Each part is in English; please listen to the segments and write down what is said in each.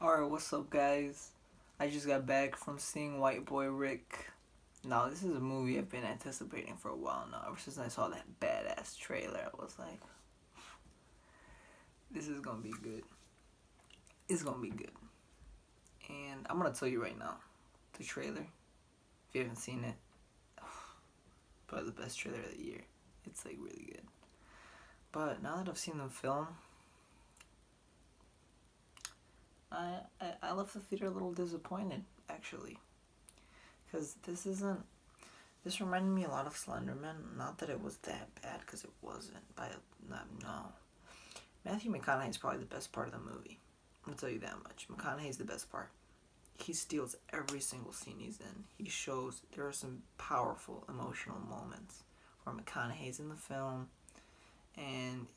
Alright, what's up, guys? I just got back from seeing White Boy Rick. Now, this is a movie I've been anticipating for a while now. Ever since I saw that badass trailer, I was like, this is gonna be good. It's gonna be good. And I'm gonna tell you right now the trailer, if you haven't seen it, probably the best trailer of the year. It's like really good. But now that I've seen the film, I left the theater a little disappointed, actually. Because this reminded me a lot of Slenderman. Not that it was that bad, because it wasn't. No. Matthew McConaughey is probably the best part of the movie. I'm gonna tell you that much. McConaughey's the best part. He steals every single scene he's in. He shows there are some powerful emotional moments where McConaughey's in the film, and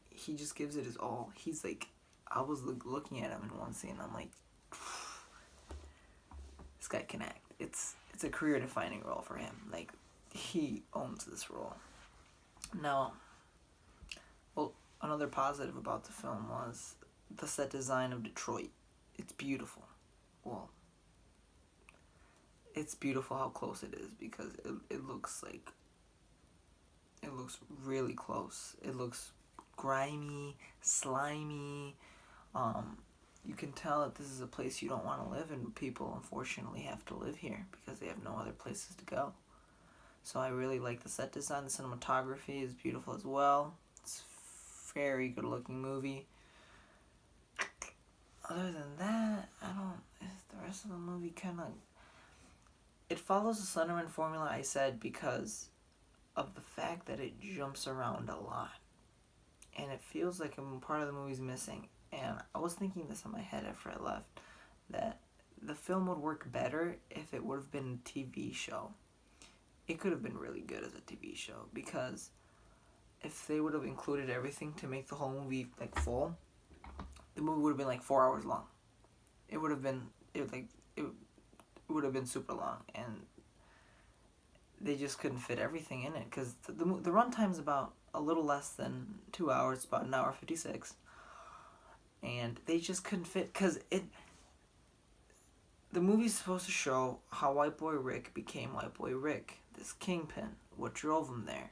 he just gives it his all. He's like, I was looking at him in one scene. I'm like, this guy can act. It's a career defining role for him. Like, he owns this role. Now, well, another positive about the film was the set design of Detroit. It's beautiful. Well, it's beautiful how close it is because it looks like it looks really close. It looks grimy, slimy. Um, you can tell that this is a place you don't want to live, and people unfortunately have to live here because they have no other places to go. So I really like the set design. The cinematography is beautiful as well. It's a very good looking movie. Other than that, I don't. The rest of the movie kind of. It follows the Slenderman formula I said because of the fact that it jumps around a lot. And it feels like a part of the movie's missing. And I was thinking this in my head after I left, that the film would work better if it would have been a TV show. It could have been really good as a TV show because if they would have included everything to make the whole movie like full, the movie would have been like 4 hours long. It would have been it would have been super long, and they just couldn't fit everything in it because the runtime is about a little less than 2 hours, about an hour 56, and they just couldn't fit because the movie's supposed to show how White Boy Rick became White Boy Rick, this kingpin, what drove him there.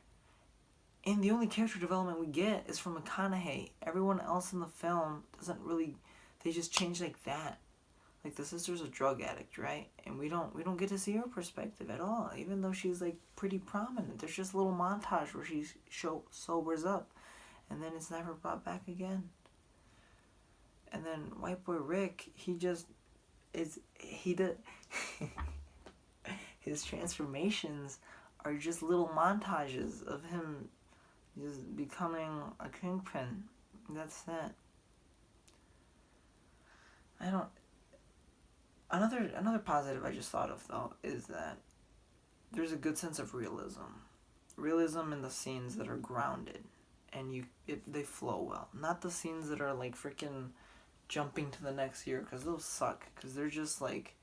And the only character development we get is from McConaughey. Everyone else in the film doesn't really. They just change like that. Like the sister's a drug addict, right? And we don't get to see her perspective at all, even though she's like pretty prominent. There's just a little montage where she sobers up, and then it's never brought back again. And then White Boy Rick, he just is he did his transformations are just little montages of him just becoming a kingpin. That's that. I don't. Another positive I just thought of though is that there's a good sense of realism in the scenes that are grounded, and they flow well. Not the scenes that are like freaking jumping to the next year because those suck. Because they're just like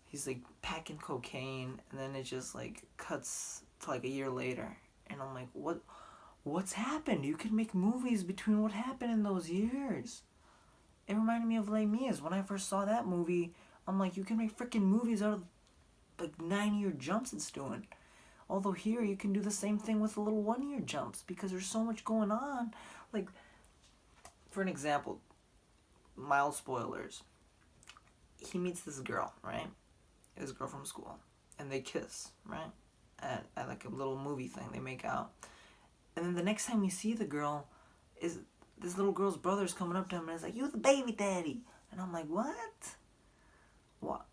he's like packing cocaine, and then it just like cuts to like a year later, and I'm like, what's happened? You could make movies between what happened in those years. It reminded me of Les Mis. When I first saw that movie, I'm like, you can make freaking movies out of like 9 year jumps it's doing. Although here you can do the same thing with the little 1 year jumps because there's so much going on. Like, for an example, mild spoilers. He meets this girl, right? This girl from school. And they kiss, right? At like a little movie thing. They make out. And then the next time you see the girl is this little girl's brother's coming up to him and is like, "You the baby daddy." And I'm like, what? What?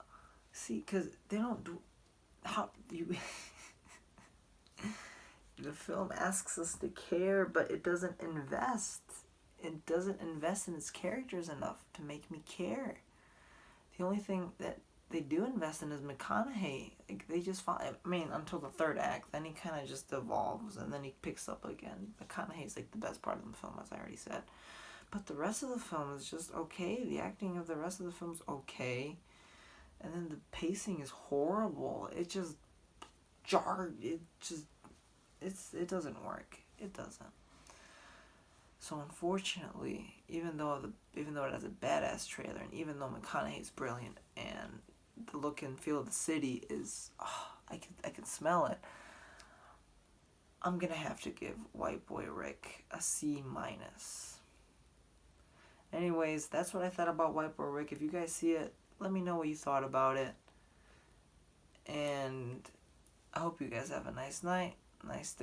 See, because they don't do... How... You... The film asks us to care, but it doesn't invest. It doesn't invest in its characters enough to make me care. The only thing that they do invest in is McConaughey. Like, they just follow... I mean, until the third act, then he kind of just evolves, and then he picks up again. McConaughey's like the best part of the film, as I already said. But the rest of the film is just okay. The acting of the rest of the film's okay. And then the pacing is horrible. It just jarred. It doesn't work. It doesn't. So unfortunately, even though it has a badass trailer, and even though McConaughey's brilliant, and the look and feel of the city is, I can smell it. I'm gonna have to give White Boy Rick a C minus. Anyways, that's what I thought about White Boy Rick. If you guys see it, let me know what you thought about it. And I hope you guys have a nice night, nice day.